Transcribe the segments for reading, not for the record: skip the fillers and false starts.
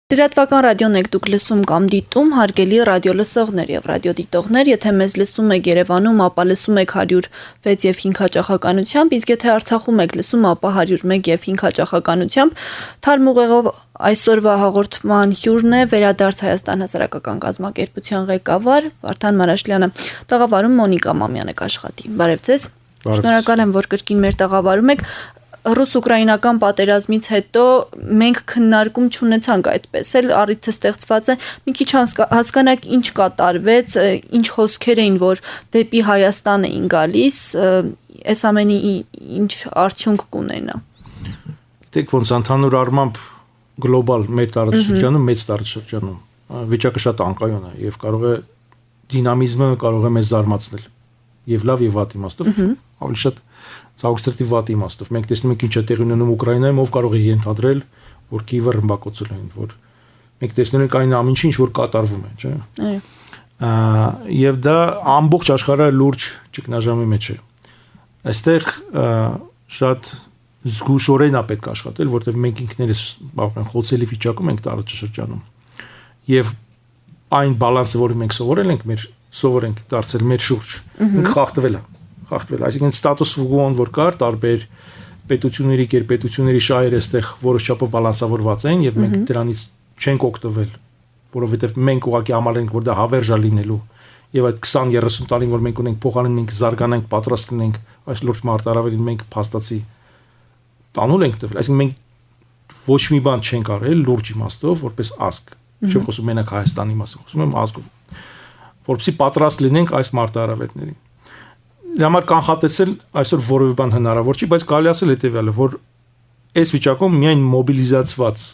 Լրատվական ռադիոն եք դուք լսում կամ դիտում, հարգելի ռադիոլսողներ եւ ռադիոդիտողներ, եթե մեզ լսում եք Երևանում, ապա լսում եք 106 եւ 5 հաճախականությամբ, իսկ եթե Արցախում եք լսում, ապա 101 եւ 5 հաճախականությամբ։ Թարմուղեղով այսօրվա հաղորդման հյուրն է Վերադարձ Հայաստան հասարակական կազմակերպության ղեկավար Վարդան Մարաշլյանը, տաղավարում Մոնիկա Մամյանը կաշխատի։ Բարև ձեզ։ Շնորհակալ եմ, որ կրկին մեր տաղավարում եք։ Ռուս-ուկրաինական պատերազմից հետո մենք քննարկում չունեցանք այդպես էլ առիթը ստեղծված է մի քիչ հասկանանք ինչ կատարվեց, ինչ հոսքեր էին, որ դեպի Հայաստան էին գալիս, այս ամենի ինչ արդյունք կունենա։ Գիտեք ոնց ընդհանուր առմամբ գլոբալ մեր տարածաշրջանում, մեծ տարածաշրջանում վիճակը շատ անկայուն է եւ կարող է դինամիզմը կարող է մեզ զարմացնել եւ լավ եւ վատ իմաստով, ավելի շատ ցավոքստրտիվ վատ իմաստով։ Մենք տեսնում ենք ինչ է տեղի ունենում Ուկրաինայում, ով կարող է ենթադրել, որ Կիևը ռմբակոծել են, որ մենք տեսնում ենք այն ամեն ինչ, որ կատարվում է, չէ՞։ Այո։ Եվ դա ամբողջ աշխարհը լուրջ ճգնաժամի մեջ է։ Այստեղ շատ զգուշորեն է պետք աշխատել, որտեղ մենք ինքներս բավական խոցելի վիճակում ենք տարածաշրջանում։ Եվ այն բալանսը, որը մենք սովորել ենք, սովորենք դարձել մեր շուրջ, ինքը խախտվել է։ Այսինքն ստատուս quo-ն որ կար, տարբեր պետությունների, գերպետությունների շահերը այստեղ որոշ չափով բալանսավորված են եւ մենք դրանից չենք օգտվել, որովհետեւ մենք ուղղակի համարել ենք, որ դա հավերժ է լինելու եւ այդ 20-30 տարին, որ մենք ունենք փոխարեն մենք զարգանանք, պատրաստ լինենք այս լուրջ մարտահրավերին, մենք փաստացի տանուլ ենք տվել։ Այսինքն մենք ոչ մի բան չենք արել լուրջ իմաստով, որպես ազգ։ Չեմ խոսում մենակ Հայաստանի մասին, խոսում եմ ազգով, որպեսզի պատրաստ լինենք այս մարտահրավերներին։ Համար կանխատեսել այսօր որևէ բան հնարավոր չի, բայց կարելի ասել հետեւյալը, որ այս վիճակում միայն մոբիլիզացված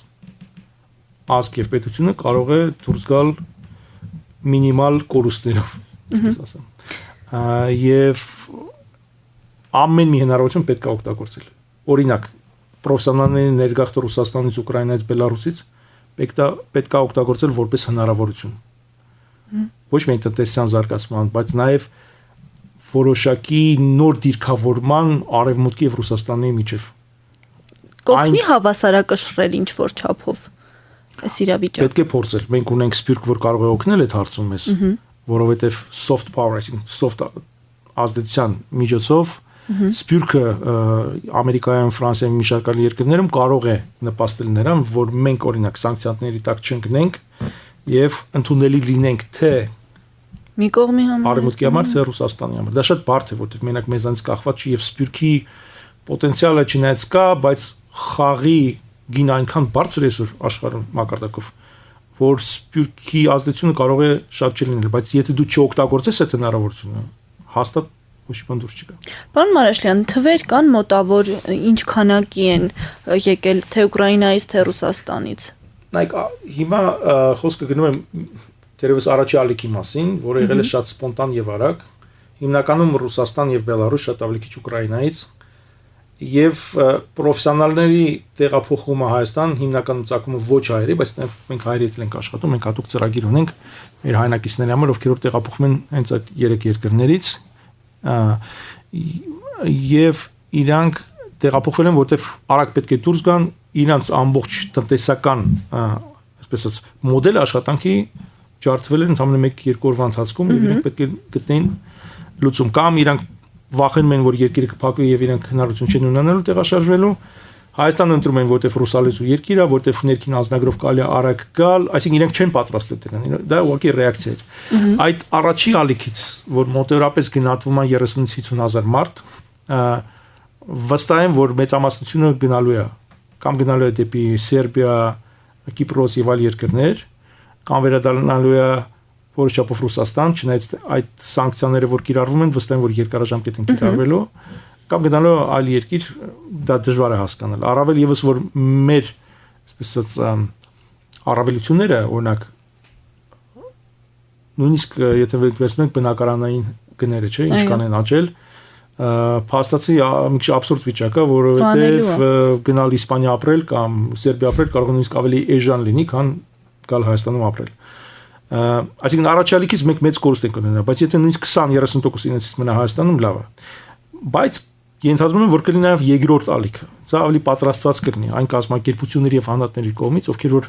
ազգ եւ պետությունը կարող է դուրս գալ մինիմալ կորուստներով, այսպես ասեմ։ Եվ ամեն մի հնարավորություն պետք է օգտագործել։ Օրինակ, պրոֆեսիոնալների ներգաղթը Ռուսաստանից, Ուկրաինայից, Բելարուսից պետք է օգտագործել որպես հնարավորություն։ Ոչ միայն տնտեսական զարգացման, բայց նաեւ որոշակի նոր դիրքավորման Արևմուտքի եւ Ռուսաստանի միջև։ Կողմի հավասարակշռել ինչ որ չափով այս իրավիճակը։ Պետք է փորձել։ Մենք ունենք սպյուրք, որ կարող է օգնել այդ հարցում մեզ, որովհետեւ soft power, այսինքն soft ազդեցության միջոցով սպյուրքը Ամերիկայում, Ֆրանսիայում, մի շարք այլ երկրներում կարող է նպաստել նրան, որ մենք օրինակ սանկցիաների տակ չընկնենք եւ ընդունելի լինենք թե մի կողմի համար Արևմուտքի համար, թե Ռուսաստանի համար։ Դա շատ բարդ է, որովհետև մենակ մեզանից կախված չի եւ սպյուրքի պոտենցիալը չնայած կա, բայց խաղի գին այնքան բարձր է այսօր աշխարհում մակարդակով, որ սպյուրքի ազդեցությունը կարող է շատ չլինել, բայց եթե դու չօգտագործես այդ հնարավորությունը, հաստատ ոչ մի բան դուրս չգա։ Պարոն Մարաշլյան, թվեր կան մոտավոր ինչ քանակի են եկել թե Ուկրաինայից, թե Ռուսաստանից։ Նայեք, հիմա խոսքը գնում է Դերևս առաջի ալիքի մասին, որը եղել է շատ սպոնտան եւ արագ, հիմնականում Ռուսաստան եւ Բելարուս, շատ ավելի քիչ Ուկրաինայից, եւ պրոֆեսիոնալների տեղափոխումը Հայաստան հիմնականում ցակումը ոչ հայերի, բայց նաեւ մենք հայերի հետ ենք աշխատում, մենք հատուկ ծրագիր ունենք մեր հայրենակիցների համար, ովքեր որ տեղափոխվում են հենց այդ երեք երկրներից, եւ իրանք տեղափոխվել են, որտեվ արագ պետք է դուրս գան իրանց ամբողջ տնտեսական, այսպես ասած, մոդել աշխատանքի ջարդվել են ընդամենը 1-2 օրվա ընթացքում եւ իրենք պետք է գտնեն լուծում կամ իրանք վախենում են որ երկիրը կփակվի եւ իրանք հնարավորություն չեն ունենալու տեղաշարժվելու Հայաստանը ընտրում են որտեվ ռուսալեզու երկիր է որտեվ ներքին անձնագրով կարելի է արագ գալ այսինքն իրենք չեն պատրաստվել դրան դա ուղղակի ռեակցիա էր այդ առաջի ալիքից որ մոտավորապես գնահատվում է 30-ից 50,000 մարդ վստահ եմ որ մեծամասնությունը գնալու է կամ գնալու է դեպի Սերբիա Կիպրոս եւ այլ երկրներ կամ վերադառնալու է որոշ չափով Ռուսաստան, չնայած այդ սանկցիաները, որ կիրառվում են, վստահ եմ, որ երկարաժամկետ են կիրառվելու, կամ գնալու այլ երկիր, դա դժվար է հասկանալ։ Առավել եւս որ մեր, այսպես ասած, առավելությունները, օրինակ, նույնիսկ եթե վերցնենք բնակարանային գները, չէ, ինչքան են աճել, փաստացի մի քիչ աբսուրդ վիճակ է, որովհետեւ գնալ Իսպանիա ապրել կամ Սերբիա ապրել կարող է նույնիսկ ավելի էժան լինի, քան գալ Հայաստանում ապրել։ Այսինքն առաջալիքից մենք մեծ կորուստ ենք ունենա, բայց եթե նույնիսկ 20-30% ինձից մնա Հայաստանում լավ է։ Բայց ենթադրում եմ, որ կլինի նաև երկրորդ ալիքը։ Սա ավելի պատրաստված կլինի այն կազմակերպությունների եւ հանրատների կողմից, ովքեր որ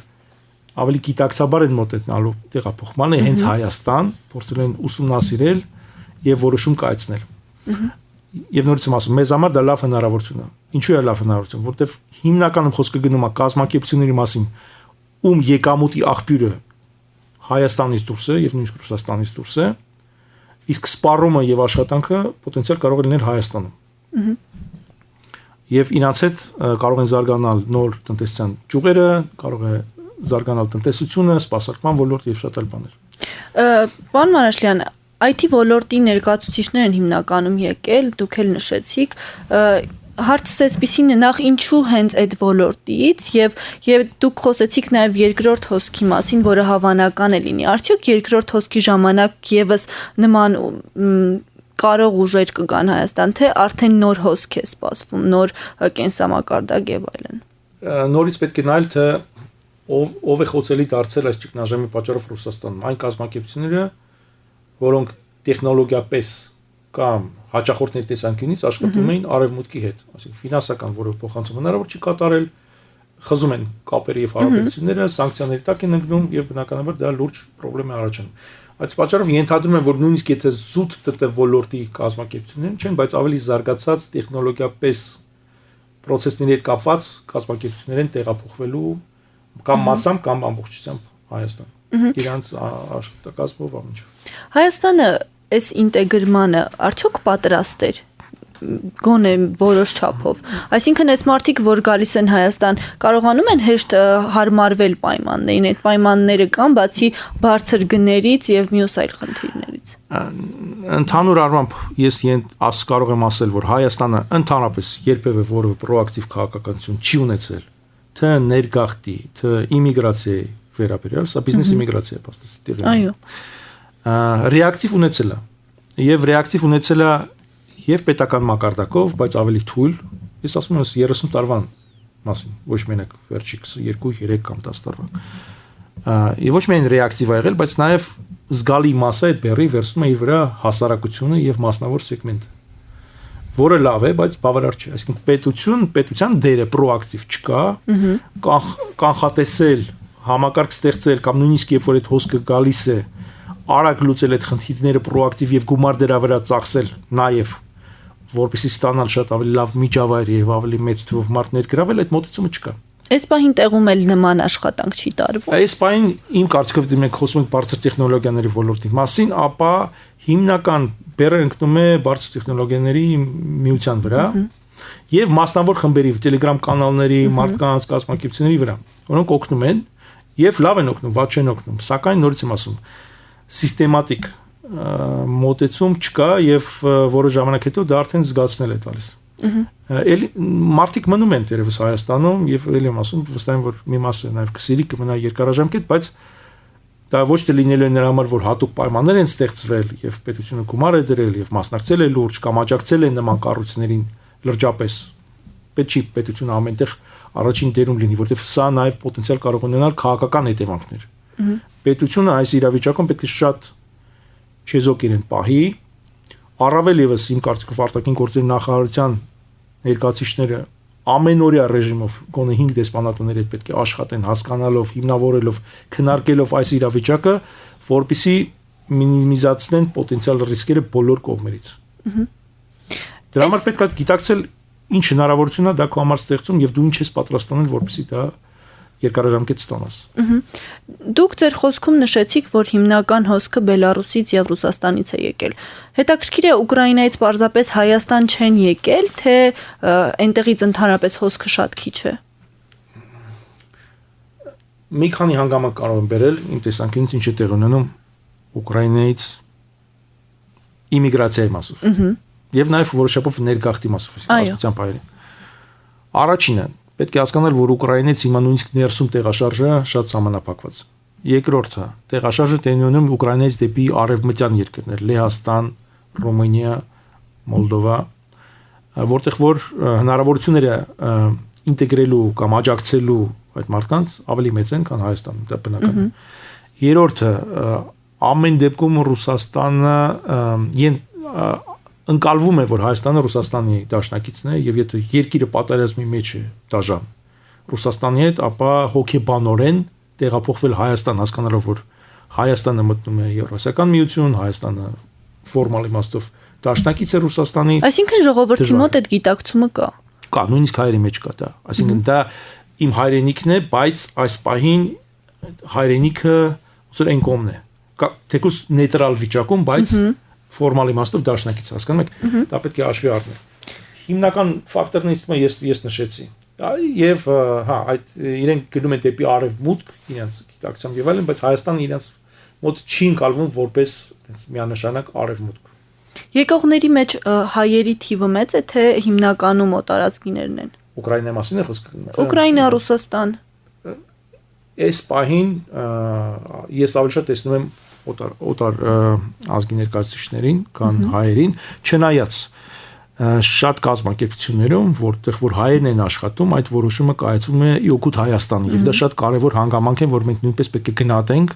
ավելի գիտակցաբար են մոտեցնալու տեղափոխմանը հենց Հայաստան, փորձել են ուսումնասիրել եւ որոշում կայացնել։ Եվ նորից եմ ասում, մեզ համար դա լավ հնարավորություն է։ Ինչու է լավ հնարավորություն, որովհետեւ հիմնականում խոսքը գնում է կազմակերպությունների մասին, ում եկամուտի աղբյուրը Հայաստանից դուրս է եւ նույնիսկ Ռուսաստանից դուրս է, իսկ սպառումը եւ աշխատանքը պոտենցիալ կարող է լինել Հայաստանում։ Եվ իրանց հետ կարող են զարգանալ նոր տնտեսության ճյուղերը, կարող է զարգանալ տնտեսությունը, սպասարկման ոլորտ եւ շատ այլ բաներ։ Պարոն Մանաշլյան, IT ոլորտի ներկայացուցիչներ են հիմնականում եկել, դուք էլ նշեցիք, հարցս էսպիսին է նախ ինչու հենց այդ ոլորտից եւ դուք խոսեցիք նաեւ երկրորդ հոսքի մասին, որը հավանական է լինի։ Արդյոք երկրորդ հոսքի ժամանակ եւս նման կարող ուժեր կգան Հայաստան, թե արդեն նոր հոսք է սպասվում, նոր կենսամակարդակ եւ այլն։ Նորից պետք է նայել, թե ով է խոցելի դարձել այս ճգնաժամի պատճառով Ռուսաստանում։ Այն կազմակերպությունները, որոնք տեխնոլոգիապես կամ հաճախորդների տեսանկյունից աշխատում էին արևմուտքի հետ, այսինքն ֆինանսական որևէ փոխանցում հնարավոր չի կատարել, խզում են կապերը եւ հարաբերությունները, սանկցիաների տակ են ընկնում եւ բնականաբար դա լուրջ խնդրեմ է առաջանում։ Այս պատճառով ենթադրում եմ, որ նույնիսկ եթե զուտ ՏՏ ոլորտի կազմակերպություններ չեն, բայց ավելի զարգացած տեխնոլոգիապես process-ների հետ կապված կազմակերպություններ են տեղափոխվելու կամ massամբ կամ ամբողջությամբ Հայաստան։ Իրանց աշխատակազմով ամիջով։ Հայաստանը այս ինտեգրմանը արդյոք պատրաստ էր գոնե որոշ չափով։ Այսինքն այս մարդիկ, որ գալիս են Հայաստան, կարողանում են հեշտ հարմարվել պայմաններին, այդ պայմանները կան բացի բարձր գներից եւ մյուս այլ խնդիրներից։ Ընդհանուր առմամբ ես կարող եմ ասել, որ Հայաստանը ընդհանրապես երբևէ որևէ պրոակտիվ քաղաքականություն չի ունեցել, թե ներգաղթի, թե իմիգրացիայի վերաբերյալ, սա բիզնես իմիգրացիա է, պաստես տեղի։ Այո։ Ռեակտիվ ունեցել է։ Եվ ռեակտիվ ունեցել է եւ պետական մակարդակով, բայց ավելի թույլ, ես ասում եմ 30 տարվան մասին, ոչ մենակ վերջի 2, 3 կամ 10 տարվա։ Եվ ոչ միայն ռեակտիվ է եղել, բայց նաեւ զգալի մասը այդ բեռի վերցնում է իր վրա հասարակությունը եւ մասնավոր սեգմենտը, որը լավ է, բայց բավարար չէ։ Այսինքն պետության դերը պրոակտիվ չկա, կանխատեսել, համակարգ ստեղծել կամ նույնիսկ երբ որ այդ հոսքը գալիս է, արագ լուծել այդ խնդիրները պրոակտիվ եւ գումար դրա վրա ծախսել նաեւ որպեսզի ստանալ շատ ավելի լավ միջավայր եւ ավելի մեծ թվով մարդ ներգրավել, այդ մոտեցումը չկա։ Այս պահին տեղում էլ նման աշխատանք չի տարվում։ Այս պահին իմ կարծիքով դու մենք խոսում ենք բարձր տեխնոլոգիաների ոլորտի մասին, ապա հիմնական բեռը ընկնում է բարձր տեխնոլոգիաների միության վրա եւ մասնավոր խմբերի, Telegram կանալների, մարդկանց կազմակերպությունների վրա, որոնք օգնում են եւ լավ են օգնում, վատ չեն օգնում, սակայն նորից եմ ասում, սիստեմատիկ մոտեցում չկա եւ որոշ ժամանակ հետո դա արդեն զգացնել է տալիս։ Մարդիկ մնում են դերևս Հայաստանում եւ ելի եմ ասում, վստահ եմ, որ մի մասը նաեւ կսիրի կմնա երկարաժամկետ, բայց դա ոչ թե լինելու է նրա համար, որ հատուկ պայմաններ են ստեղծվել եւ պետությունը գումար է դրել եւ մասնակցել է լուրջ կամ աջակցել է նման կառույցներին լրջապես։ Պետք չի պետությունը ամենտեղ առաջին դերում լինի, որովհետեւ սա նաեւ պոտենցիալ կարող ունենալ քաղաքական հետևանքներ։ Պետությունը այս իրավիճակում պետք է շատ չեզոք իրեն պահի, առավել եւս իմ կարծիքով արտաքին գործերի նախարարության ներկայացուցիչները ամենօրյա ռեժիմով գոնե 5 դեսպանատների հետ պետք է աշխատեն, հասկանալով, հիմնավորելով, քննարկելով այս իրավիճակը, որպեսզի մինիմիզացնեն պոտենցիալ ռիսկերը բոլոր կողմերից։ Դրա համար պետք է գիտակցել ինչ հնարավորություն է դա քո համար ստեղծում եւ դու ինչ ես պատրաստ անել, որպեսզի դա երկարաժամկետ ստանաս։ Դուք ձեր խոսքում նշեցիք, որ հիմնական հոսքը Բելարուսից եւ Ռուսաստանից է եկել։ Հետաքրքիր է Ուկրաինայից պարզապես Հայաստան չեն եկել, թե այնտեղից ընդհանրապես հոսքը շատ քիչ է։ Մի քանի հանգամանք կարող եմ բերել, իմ տեսանկյունից ինչ է տեղ ունենում Ուկրաինայից իմիգրացիայի մասով։ Եվ նաեւ որոշակով ներգաղթի մասով, ասացիան բայրին։ Առաջինը պետք է հասկանալ, որ Ուկրաինայից հիմա նույնիսկ ներսում տեղաշարժը շատ սահմանափակված։ Երկրորդը, տեղաշարժը տեղի ունենում Ուկրաինայից դեպի արևմտյան երկրներ՝ Լեհաստան, Ռումինիա, Մոլդովա, որտեղ որ հնարավորությունները ինտեգրելու կամ աջակցելու այդ մարդկանց ավելի մեծ են, քան Հայաստանում, դա բնական է։ Երրորդը, ամեն դեպքում Ռուսաստանը ընկալվում է, որ Հայաստանը Ռուսաստանի դաշնակիցն է եւ եթե երկիրը պատերազմի մեջ է դաժան Ռուսաստանի հետ, ապա հոգեբանորեն տեղափոխվել Հայաստան, հասկանալով որ Հայաստանը մտնում է Եվրասիական միություն, Հայաստանը ֆորմալ իմաստով դաշնակից է Ռուսաստանի։ Այսինքն ժողովրդի մոտ այդ գիտակցումը կա։ Կա, նույնիսկ հայերի մեջ կա դա։ Այսինքն դա իմ հայրենիքն է, բայց այս պահին հայրենիքը ուսր այն կողմն է։ Կա թեկուզ նեյտրալ վիճակում, բայց ֆորմալ իմաստով դաշնակից, հասկանում եք, դա պետք է հաշվի առնել։ Հիմնական ֆակտորներից մեկը ես նշեցի։ Եվ հա, այդ իրենք գնում են դեպի արևմուտք, իրենց գիտակցությամբ եւ այլն, բայց Հայաստանը իրենց մոտ չի ընկալվում որպես այդպես միանշանակ արևմուտք։ Եկողների մեջ հայերի թիվը մեծ է, թե հիմնականում օտարածքիներն են։ Ուկրաինայի մասին է խոսքը։ Ուկրաինա, Ռուսաստան։ Այս պահին ես ավելի շատ տեսնում եմ օտար ազգի ներկայացուցիչներին, քան հայերին, չնայած շատ կազմակերպություններում, որտեղ որ հայերն են աշխատում, այդ որոշումը կայացվում է իօգուտ Հայաստանի, եւ դա շատ կարեւոր հանգամանք է, որ մենք նույնպես պետք է գնահատենք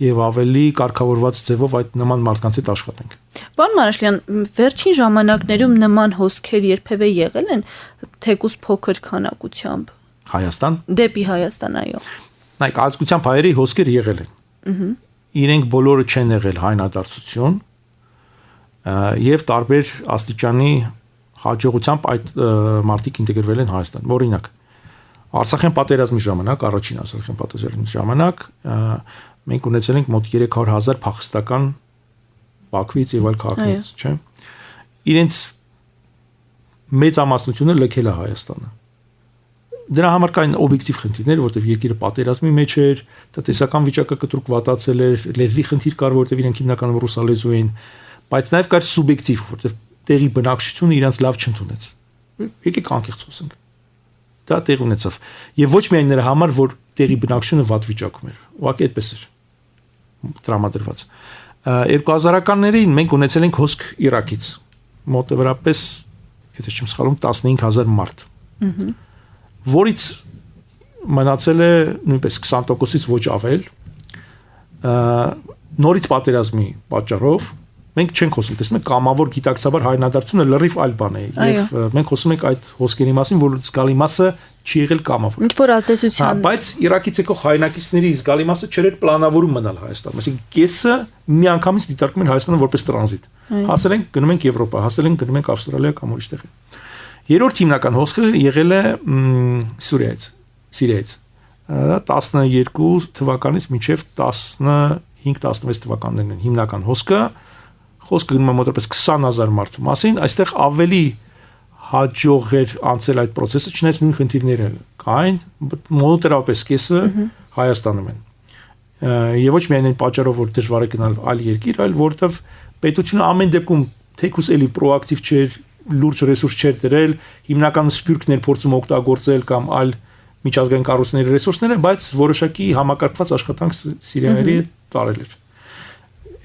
եւ ավելի կարգավորված ձևով այդ նման մարդկանց հետ աշխատենք։ Պարոն Մարաշլյան, վերջին ժամանակներում նման հոսքեր երբևէ եղել են թեկուզ փոքր քանակությամբ։ Հայաստան։ Դեպի Հայաստան, այո։ Նայեք, ազգությամբ հայերի հոսքեր եղել են։ Իրենք բոլորը չեն եղել հայնադարձություն եւ տարբեր աստիճանի հաջողությամբ այդ մարդիկ ինտեգրվել են Հայաստան։ Օրինակ, Արցախյան պատերազմի ժամանակ, առաջին Արցախյան պատերազմի ժամանակ մենք ունեցել ենք մոտ 300,000 փախստական Բաքվից եւ այլ քաղաքներից, չէ՞։ Իրենց մեծամասնությունը լքել է Հայաստանը։ Դրա համար կային օբյեկտիվ խնդիրներ, որտեղ երկիրը պատերազմի մեջ էր, տնտեսական վիճակը կտրուկ վատացել էր, լեզվի խնդիր կար, որտեղ իրենք հիմնականում ռուսալեզու էին, բայց նաև կար սուբյեկտիվ, որտեղ տեղի բնակչությունը իրենց լավ չընդունեց։ Եկեք անկեղծ խոսենք։ Դա տեղ ունեցավ։ Եվ ոչ միայն նրա համար, որ տեղի բնակչությունը վատ վիճակում էր, ուղղակի այդպես էր տրամադրված։ 2000-ականներին մենք ունեցել ենք հոսք Իրաքից, մոտավորապես, եթե չեմ սխալվում, 15,000 մարդ։ Որից մնացել է նույնպես 20%-ից ոչ ավել, նորից պատերազմի պատճառով մենք չենք խոսում, տեսնում եք, կամավոր գիտակցաբար հայնադարձությունը լրիվ այլ բան է, եւ մենք խոսում ենք այդ հոսքերի մասին, որ զգալի մասը չի եղել կամավոր։ Ինչ որ ազդեցության։ Բայց Իրաքից եկող հայնակիցների զգալի մասը չէր պլանավորում մնալ Հայաստանում, այսինքն կեսը միանգամից դիտարկում են Հայաստանը որպես տրանզիտ։ Հասել են գնում ենք Եվրոպա, հասել են գնում ենք Ավստրալիա կամ ուրիշ տեղ։ Երրորդ հիմնական հոսքը եղել է Սիրիայից։ Դա 12 թվականից մինչև 15-16 թվականներն են հիմնական հոսքը։ Խոսքը գնում է մոտավորապես 20,000 մարդու մասին, այստեղ ավելի հաջող էր անցել այդ process-ը, չնայած նույն խնդիրները կային, մոտավորապես կեսը Հայաստանում են։ Եվ ոչ միայն այն պատճառով, որ դժվար է գնալ այլ երկիր, այլ որովհետև պետությունը ամեն դեպքում թեկուզ էլի պրոակտիվ չէր, լուրջ ռեսուրս չէր դրել, հիմնականում սպյուրքն էր փորձում օգտագործել կամ այլ միջազգային կառույցների ռեսուրսները, բայց որոշակի համակարգված աշխատանք Սիրիայի տարել էր։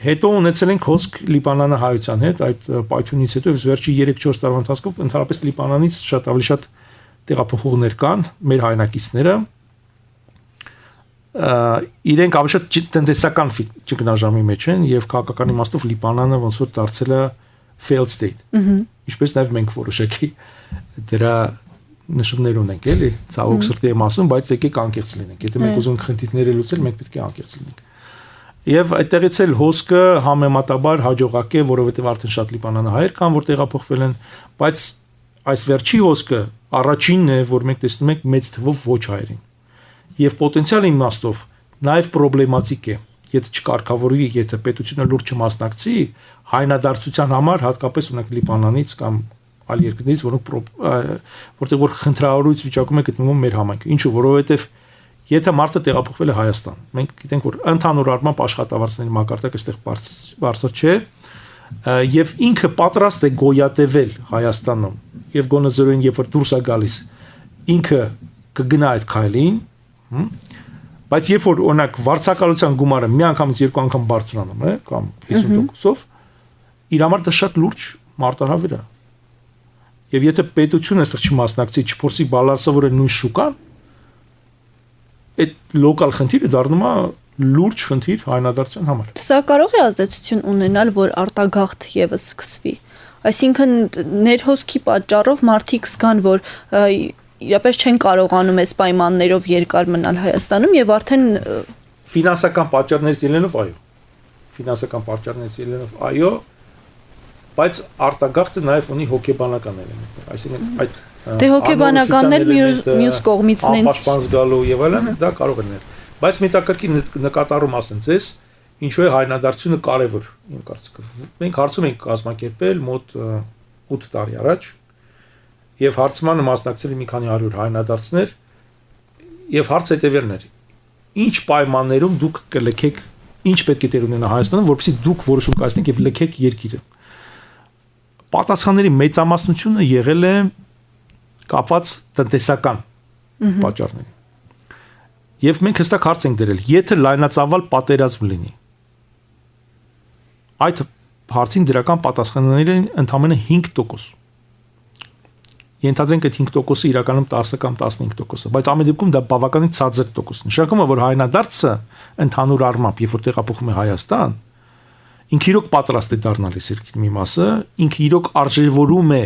Հետո ունեցել ենք հոսք Լիբանանը հայության հետ, այդ պայթյունից հետո վերջի 3-4 տարվա ընթացքում ընդհանրապես Լիբանանից շատ ավելի շատ տեղափոխողներ կան, մեր հայնակիցները։ Իրենք ավելի շատ տնտեսական ճգնաժամի մեջ են եւ քաղաքական իմաստով Լիբանանը ոնց որ դարձել է failed state։ Ինչպես նաև մենք որոշակի դրա նշումներ ունենք, էլի, ցավոք սրտի եմ ասում, բայց եկեք անկեղծ լինենք։ Եթե մենք ուզում ենք խնդիրները լուծել, մենք պետք է անկեղծ լինենք։ Եվ այդտեղից էլ հոսքը համեմատաբար հաջողակ է, որովհետև արդեն շատ լիբանանահայեր կան, որ տեղափոխվել են, բայց այս վերջի հոսքը առաջինն է, որ մենք տեսնում ենք մեծ թվով ոչ հայերին։ Եվ պոտենցիալ իմաստով նաև պրոբլեմատիկ է, եթե չկարգավորվի, եթե պետությունը լուրջ չմասնակցի հայնադարձության համար, հատկապես ունենք Լիբանանից կամ այլ երկրներից, որտեղ որ խնդրահարույց վիճակում է գտնվում մեր համայնքը։ Ինչու, որովհետև եթե մարդը տեղափոխվել է Հայաստան, մենք գիտենք, որ ընդհանուր առմամբ աշխատավարձների մակարդակը այստեղ բարձր չէ, եւ ինքը պատրաստ է գոյատևել Հայաստանում, եւ գոնե զորեն երբ որ դուրս է գալիս, ինքը կգնա այդ քայլին, բայց երբ որ օրինակ վարձակալության գումարը մի անգամից երկու անգամ բարձրանում է, կամ 50%-ով, իր համար դա շատ լուրջ մարտահրավեր է։ Եվ եթե պետությունը այստեղ չմասնակցի, չփորձի բալանսավորել նույն շուկան, այդ լոկալ խնդիրը դառնում է լուրջ խնդիր հայնադարձության համար։ Սա կարող է ազդեցություն ունենալ, որ արտագաղթ եւս սկսվի։ Այսինքն ներհոսքի պատճառով մարդիկ զգան, որ իրապես չեն կարողանում այս պայմաններով երկար մնալ Հայաստանում եւ արդեն ֆինանսական պատճառներից ելնելով այո։ Ֆինանսական պատճառներից ելնելով այո, բայց արտագաղթը նաև ունի հոգեբանական էլեմենտներ, այսինքն այդ դե հոգեբանականն էլ մյուս կողմից նենց անպաշտպան զգալու եւ այլն դա կարող է լինել։ Բայց մետակրկին նկատառում ասեն ձեզ, ինչու է հայրենադարձությունը կարևոր իմ կարծիքով։ Մենք հարցում ենք կազմակերպել մոտ 8 տարի առաջ եւ հարցմանը մասնակցել մի քանի 100 հայրենադարձներ եւ հարցը հետեւելն էր. ինչ պայմաններում դուք կլքեք, ինչ պետք է տեղ ունենա Հայաստանում, որովհետեւ դուք որոշում կայացնեք եւ լքեք երկիրը։ Պատասխանների մեծամասնությունը եղել է կապված տնտեսական պատճառների։ Եվ մենք հստակ հարց ենք դրել, եթե լայնածավալ պատերազմ լինի, այդ հարցին դրական պատասխանները ընդամենը 5%։ Ենթադրենք այդ 5%-ը իրականում 10 կամ 15%-ը, բայց ամեն դեպքում դա բավականին ցածր տոկոս։ Նշանակում է, որ հայրենադարձը ընդհանուր առմամբ, երբ որ տեղափոխվում է Հայաստան, ինքը իրոք պատրաստ է դառնալ այս երկրի մի մասը, ինքը իրոք արժևորում է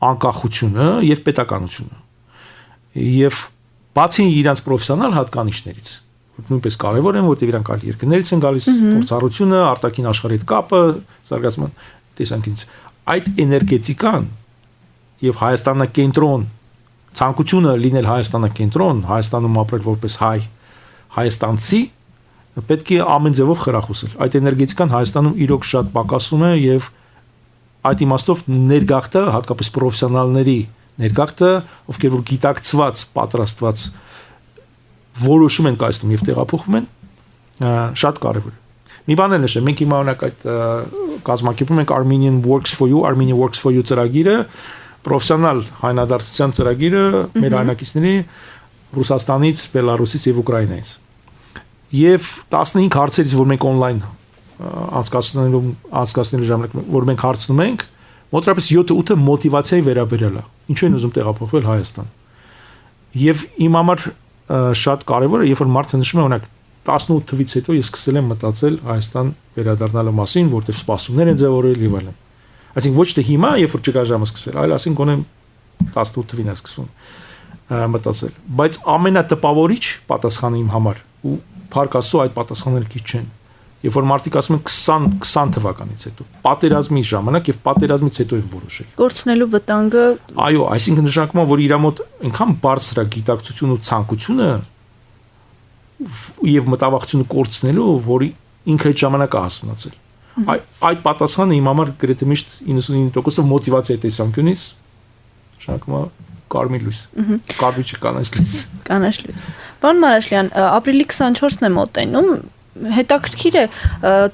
անկախությունը եւ պետականությունը։ Եվ բացի իրանց պրոֆեսիոնալ հատկանիշներից, որ նույնպես կարևոր են, որտեղ իրանք այլ երկրներից են գալիս, փորձառությունը, արտաքին աշխարհի հետ կապը, զարգացման տեսանկյունից, այդ էներգետիկան եւ Հայաստանակենտրոն ցանկությունը լինել Հայաստանակենտրոն, Հայաստանում ապրել որպես հայ, հայաստանցի պետք է ամեն ձևով խրախուսել։ Այդ էներգետիկան Հայաստանում իրոք շատ պակասում է եւ այդ իմաստով ներգաղթը, հատկապես պրոֆեսիոնալների ներգաղթը, ովքեր որ գիտակցված, պատրաստված որոշում են կայացնում եւ տեղափոխվում են, շատ կարեւոր է։ Մի բան էլ նշեմ, մենք հիմա օրինակ այդ կազմակերպում ենք Armenian Works for You, Armenia Works for You ծրագիրը, պրոֆեսիոնալ հայրենադարձության ծրագիրը մեր հայրենակիցների Ռուսաստանից, Բելարուսից եւ Ուկրաինայից։ Եվ 15 հարցերից, որ մենք on-line անցկացնելու ժամանակ, որ մենք հարցնում ենք, մոտավորապես 7-8-ը մոտիվացիայի վերաբերյալ է։ Ինչու են ուզում տեղափոխվել Հայաստան։ Եվ իմ համար շատ կարևոր է, երբ որ մարդը նշում է, օրինակ 18 թվից հետո ես սկսել եմ մտածել Հայաստան վերադառնալու մասին, որտեղ սպասումներ են ձևավորել եւ այլն։ Այսինքն ոչ թե հիմա, երբ որ չկա ժամը սկսվել, այլ ասենք գոնե 18 թվին է սկսվում մտածել։ Բայց ամենատպավորիչ պատասխանը իմ համար ու փառք Աստծո այդ պատասխանները քիչ չեն։ Երբ որ մարդիկ ասում են 20 թվականից հետո, պատերազմի ժամանակ եւ պատերազմից հետո են որոշել։ Կորցնելու վտանգը այո, այսինքն նշանակում է, որ իր մոտ այնքան բարձր է գիտակցությունը ու ցանկությունը եւ մտավախությունը կորցնելու, որի ինքը այդ ժամանակը հասունացել։ Այդ պատասխանը իմ համար գրեթե միշտ 99%-ով մոտիվացիա է տեսանկյունից, նշանակում է կարմիր լույս։ Կարմիր կանաչ լույս։ Կանաչ լույս։ Պարոն Մարաշլյան, ապրիլի 24-ն է մոտենում, հետաքրքիր է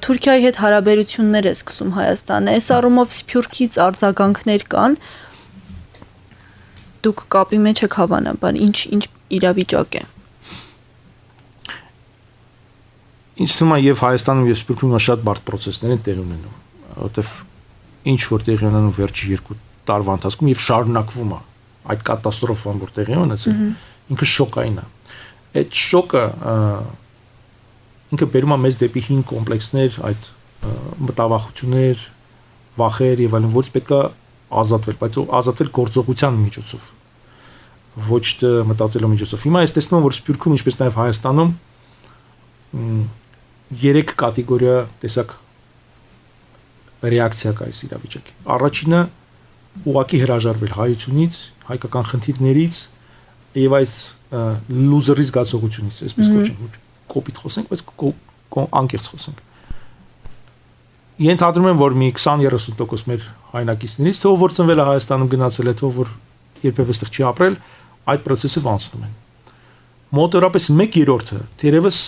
Թուրքիայի հետ հարաբերություններ է սկսում Հայաստանը։ Այս առումով Սփյուռքից արձագանքներ կան։ Դուք կապի մեջ եք հավանաբար, ինչ իրավիճակ է։ Ինձ թվում է եւ Հայաստանում եւ Սփյուռքում շատ բարդ process-ներ են տեղի ունենում, որովհետեւ ինչ որ տեղի ունենում վերջի 2 տարվա ընթացքում եւ շարունակվում է այդ կատաստրոֆան, որ տեղի ունեցել, ինքը շոկային է։ Այդ շոկը ինքը բերում է մեզ դեպի հին կոմպլեքսներ, այդ մտավախություններ, վախեր եւ այլն, որից պետք է ազատվել, բայց ազատվել գործողության միջոցով, ոչ թե մտածելու միջոցով։ Հիմա ես տեսնում եմ, որ Սփյուռքում, ինչպես նաեւ Հայաստանում 3 կատեգորիա տեսակ ռեակցիա կա այս իրավիճակի։ Առաջինը ուղղակի հրաժարվել հայությունից, հայկական խնդիրներից եւ այս լուզերի զգացողությունից, այսպես կոչենք, կոպիտ խոսենք, բայց անկեղծ խոսենք։ Ենթադրում եմ, որ մի 20-30% մեր հայրենակիցներից, թող որ ծնվել է Հայաստանում, գնացել է, թող որ երբևէ այստեղ չի ապրել, այդ process-ը անցնում են։ Մոտավորապես 1/3-ը թերևս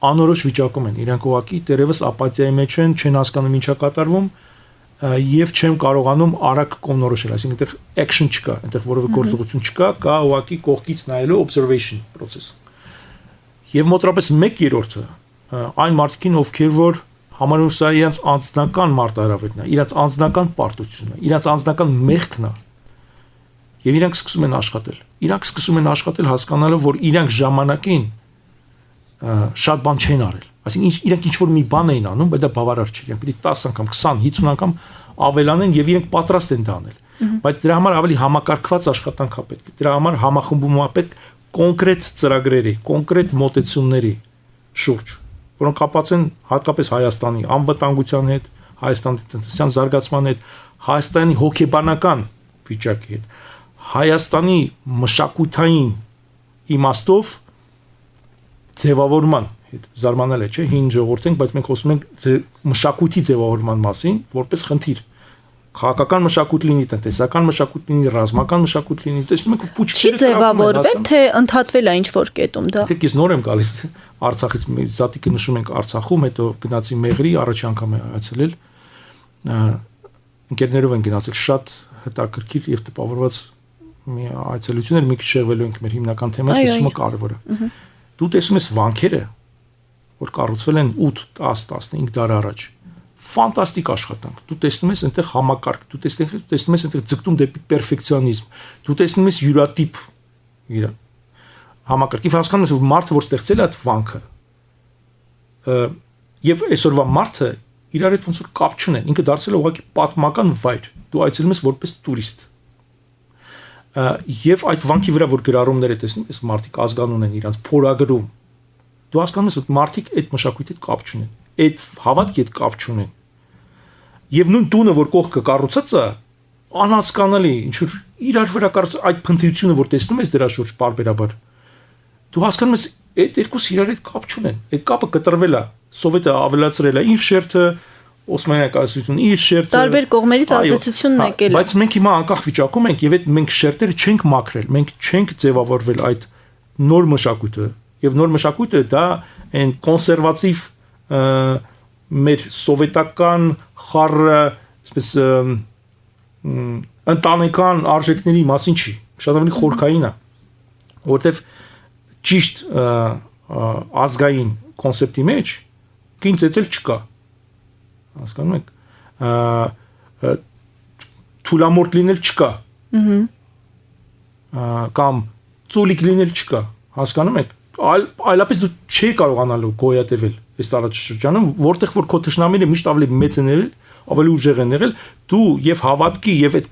անորոշ վիճակում են, իրանք ուղղակի դերևս ապաթիայի մեջ են, չեն հասկանում ինչա կատարվում եւ չեն կարողանում արագ կողմնորոշել, այսինքն այդտեղ action չկա, այդտեղ որևէ գործողություն չկա, կա ուղղակի կողքից նայելու observation process։ Եվ մոտավորապես 1/3-ը այն մարդիկին, ովքեր որ համարում սա իրենց անձնական մարտահրավերն է, իրենց անձնական պարտությունն է, իրենց անձնական մեղքն է, եւ իրանք սկսում են աշխատել։ Իրանք սկսում են աշխատել հասկանալով, որ իրանք ժամանակին շատ բան չեն արել։ Այսինքն իրանք ինչ որ մի բան էին անում, բայց դա բավարար չէ։ Իրանք պետք է 10 անգամ, 20, 50 անգամ ավելանեն եւ իրանք պատրաստ են դա անել։ բայց դրա համար ավելի համակարգված աշխատանք է պետք։ Դրա համար համախմբում է պետք կոնկրետ ծրագրերի, կոնկրետ մոտեցումների շուրջ, որոնք կապված են հատկապես Հայաստանի անվտանգության հետ, Հայաստանի տնտեսության զարգացման հետ, Հայաստանի հոգեբանական վիճակի հետ, Հայաստանի մշակութային իմաստով ձևավորման հետ զարմանալ է, չէ՞, հին ժողովուրդ ենք, բայց մենք խոսում ենք մշակույթի ձևավորման մասին, որպես խնդիր։ Քաղաքական մշակույթ լինի, տնտեսական մշակույթ լինի, ռազմական մշակույթ լինի, տեսնում եք Չի ձևավորվել, թե ընդհատվել է ինչ-որ կետում դա։ Դե ես նոր եմ գալիս Արցախից, զատիկը նշում ենք Արցախում, հետո գնացի Մեղրի, առաջ անգամ եմ այցելել։ Ընկերներով են գնացել, շատ հետաքրքիր եւ տպավորված մի այցելություն էր, մի քիչ շեղվելու ենք մեր հիմնական թեմայից, տեսումը կարևոր է։ Դու տեսնում ես վանքերը, որ կառուցվել են 8, 10, 15 դար առաջ։ Ֆանտաստիկ աշխատանք։ Դու տեսնում ես այնտեղ համակարգ, դու տեսնում ես այնտեղ ձգտում դեպի պերֆեկցիոնիզմ։ Դու տեսնում ես յուրատիպ իր համակարգ։ Եվ հասկանում ես, որ մարդը, որ ստեղծել է այդ վանքը, եւ այսօրվա մարդը իրար հետ ոնց որ կապ չունեն, ինքը դարձել է ուղղակի պատմական վայր։ Դու այցելում ես որպես տուրիստ։ Եվ այդ վանքի վրա որ գրառումներ է տեսնում, այս մարդիկ ազգանուն են իրանց փորագրում։ Դու հասկանում ես, որ մարդիկ այդ մշակույթի հետ կապ չունեն, այդ հավատքի հետ կապ չունեն։ Եվ նույն տունը, որ կողքը կառուցած է, անհասկանալի, ինչ որ իրար վրա կառուցած այդ փնտրությունը, որ տեսնում ես դրա շուրջ բարբերաբար, դու հասկանում ես, այդ երկուսը իրար հետ կապ չունեն։ Այդ կապը կտրվել է, սովետը ավելացրել է իր շերտը, Օսմանյան կայսրությունը իր շերտը, տարբեր կողմերից ազդեցությունն եկել է։ Բայց մենք հիմա անկախ վիճակում ենք եւ այդ մենք շերտերը չենք մաքրել, մենք չենք ձևավորվել այդ նոր մշակույթը եւ նոր մշակույթը դա այն կոնսերվատիվ մեր սովետական խառը, այսպես ընտանեկան արժեքների մասին չի, շատ ավելի խորքային է, որովհետեւ ճիշտ ազգային կոնցեպտի մեջ կին ծեծել չկա։ Հասկանում եք, թուլամորտ լինել չկա, կամ ծուլիկ լինել չկա, հասկանում եք, այլապես դու չի կարողանալու գոյատևել այս տարածաշրջանում, որտեղ որ քո թշնամիները միշտ ավելի մեծ են եղել, ավելի ուժեղ են եղել, դու եւ հավատքի եւ այդ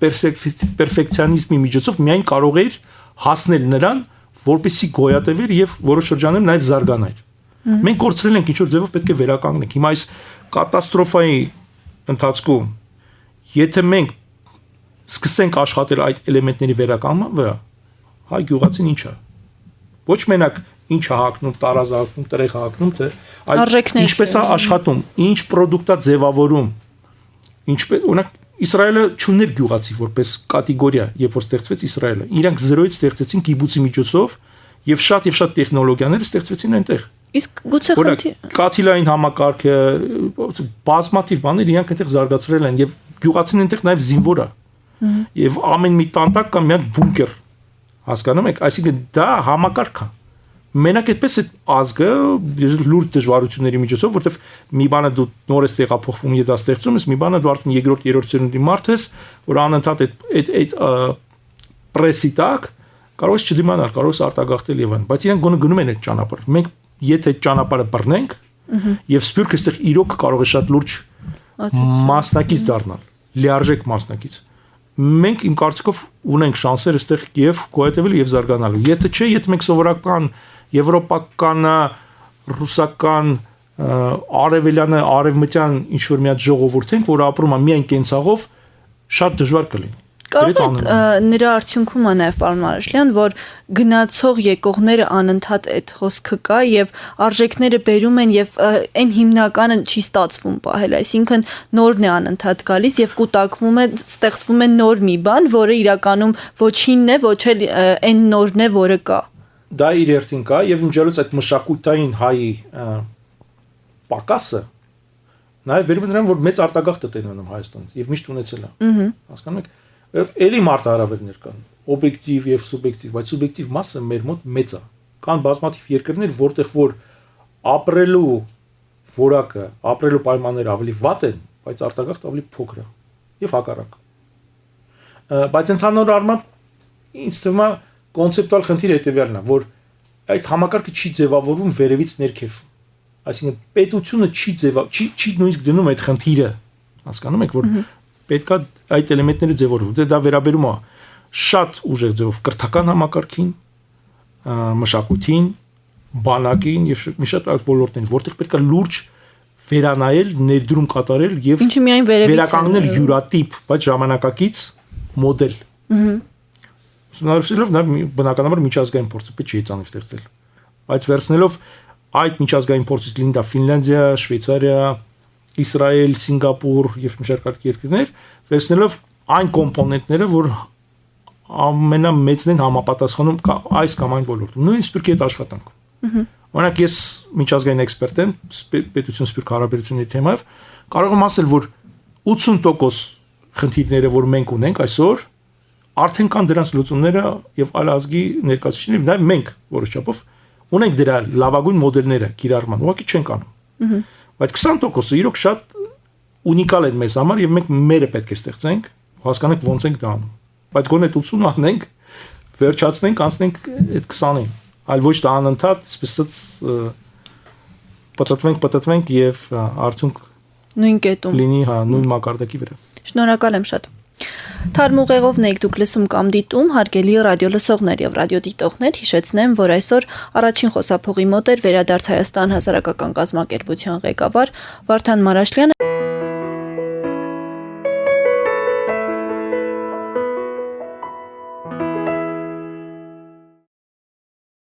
պերֆեկցիոնիզմի միջոցով միայն կարող ես հասնել նրան, որպեսզի գոյատևեր եւ որոշ շրջանում նաեւ զարգանար։ Մենք կորցրել ենք ինչ-որ ձևով պետք է վերականգնենք։ Հիմա այս կատաստրոֆայի ընթացքում եթե մենք սկսենք աշխատել այդ էլեմենտների վերականգնման վրա, հայ գյուղացին ինչ է։ Ոչ մենակ ինչ է հակնում, տարազը հակնում, տեղ հակնում, թե այդ ինչպես է աշխատում, ինչ պրոդուկտ է ձևավորում։ Ինչպես օրինակ Իսրայելը չուներ գյուղացի որպես կատեգորիա, երբ որ ստեղծվեց Իսրայելը։ Իրանք զրոյից ստեղծեցին կիբուցի միջոցով եւ շատ տեխնոլոգիաներ ստեղծվեցին այնտեղ։ Իսկ գուցե խնդիր կաթիլային համակարգը, բազմաթիվ բաներ իրանք այնտեղ զարգացրել են եւ գյուղացին այնտեղ նաեւ զինվոր է։ Եվ ամեն մի տանտակ կա մի հատ բունկեր։ Հասկանում եք, այսինքն դա համակարգ է։ Մենակ այդպես այդ ազգը լուրջ դժվարությունների միջոցով, որտեվ մի բանը դու նոր ես տեղափոխվում եւ դա ստեղծում ես, մի բանը դու արդեն երկրորդ, երրորդ սերունդի մարդ ես, որ անընդհատ այդ պրեսի տակ կարող ես չդիմանալ, կարող ես արտագաղթել եւ այն, բայց իրենք գնում են այդ ճանապարհով։ Մենք եթե այդ ճանապարհը բռնենք եւ Սփյուռքը այստեղ իրոք կարող է շատ լուրջ մասնակից դառնալ, լիարժեք մասնակից։ Մենք իմ կարծիքով ունենք շանսեր այստեղ եւ գոյատևել եւ զարգանալու։ Եթե չէ, եթե մենք սովորական եվրոպական, ռուսական, արևելյան, արևմտյան ինչ որ մի հատ ժողովուրդ ենք, որ ապրում է միայն կենցաղով, շատ դժվար կլինի։ Կարող է նրա արդյունքում է նաև պարոն Մարաշլյան, որ գնացող եկողները անընդհատ այդ խոսքը կա եւ արժեքները բերում են եւ այն հիմնականը չի ստացվում պահել, այսինքն նորն է անընդհատ գալիս եւ կուտակվում է, ստեղծվում է նոր մի բան, որը իրականում ոչինն է, ոչ էլ այն նորն է, որը կա։ Դա իր երթին կա եւ իմջալուց այդ մշակութային հայի պակասը նաեւ բերում է նրան, որ մեծ արտագաղթ է տենում Հայաստանից եւ միշտ ունեցել է։ Հասկանում եք։ Էլի մարտահրավերներ կան, օբյեկտիվ եւ սուբյեկտիվ, բայց սուբյեկտիվ մասը մեր մոտ մեծ է։ Կան բազմաթիվ երկրներ, որտեղ որ ապրելու որակը, ապրելու պայմանները ավելի վատ են, բայց արտագաղթ ավելի փոքր է եւ հակառակ։ Բայց ընդհանուր առմամբ ինձ թվում է կոնցեպտուալ խնդիրը հետեւյալն է, որ այդ համակարգը չի ձևավորվում վերևից ներքև։ Այսինքն պետությունը չի նույնիսկ դնում այդ խնդիրը, հասկանում եք, որ պետքա այդ էլեմենտները ձևավորվի։ Դա վերաբերում է շատ ուժեղ ձևով կրթական համակարգին, մշակույթին, բանակին եւ մի շատ այլ ոլորտներին, որտեղ պետքա լուրջ վերանայել, ներդրում կատարել եւ Ինչը միայն վերևից վերականգնել յուրատիպ, բայց ժամանակակից մոդել։ Ուսումնասիրելով նաեւ բնականաբար միջազգային փորձը պետք չի հեծանիվ ստեղծել։ Բայց վերցնելով այդ միջազգային փորձից լինի դա Ֆինլանդիա, Շվեյցարիա, Իսրայել, Սինգապուր եւ մի շարք այլ երկրներ, վերցնելով այն կոմպոնենտները, որ ամենամեծն են համապատասխանում այս կամ այն ոլորտում։ Նույն սպիրկի հետ աշխատանք։ Օրինակ ես միջազգային էքսպերտ եմ պետություն սպիրկ հարաբերությունների թեմայով, կարող եմ ասել, որ 80% խնդիրները, որ մենք ունենք այսօր, արդեն կան դրանց լուծումները եւ այլ ազգի ներկայացուցիչները, նաեւ մենք որոշ չափով ունենք դրա լավագույն մոդելները կիրառման, ուղղակի չենք անում։ Բայց 20%-ը իրոք շատ ունիկալ են մեզ համար եւ մենք մերը պետք է ստեղծենք, հասկանանք ոնց ենք դա անում։ Բայց գոնե 80 անենք, վերջացնենք, անցնենք այդ 20-ին, այլ ոչ դա անընդհատ, այսպես պատտվենք եւ արդյունք նույն կետում լինի, հա, նույն մակարդակի վրա։ Շնորհակալ եմ շատ։ Թարմ ուղեղով եք դուք լսում կամ դիտում, հարգելի ռադիո լսողներ եւ ռադիո դիտողներ, հիշեցնեմ, որ այսօր առաջին խոսափողի մոտ էր Վերադարձ Հայաստան հասարակական կազմակերպության ղեկավար Վարդան Մարաշլյանը։